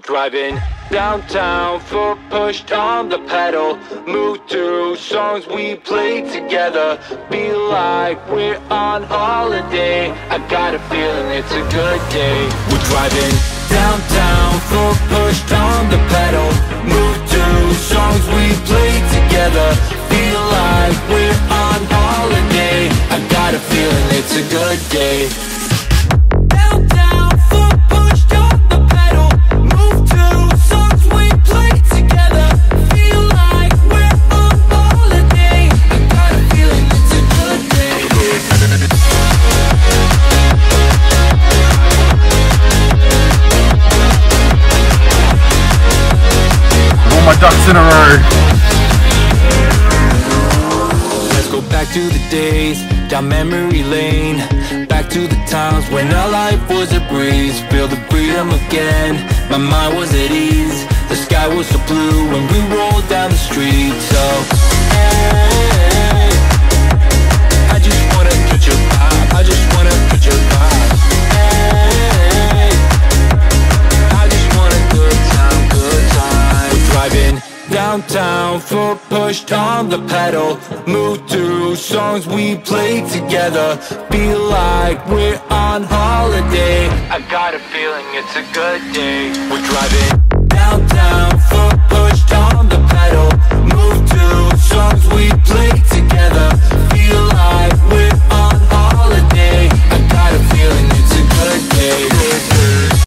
Driving downtown, foot pushed on the pedal. Move to songs we play together. Feel like we're on holiday. I got a feeling it's a good day. We're driving downtown, foot pushed on the pedal. Move to songs we play together. Feel like we're on holiday. I got a feeling it's a good day. My ducks in a row. Let's go back to the days, down memory lane. Back to the times when our life was a breeze. Feel the freedom again, my mind was at ease. The sky was so blue when we rolled down the street. So, hey, I just wanna catch your vibe. I just wanna catch your vibe. Hey, I just want a good time, good time. We're driving downtown, foot pushed on the pedal. Move to songs we play together. Feel like we're on holiday. I got a feeling it's a good day. We're driving downtown.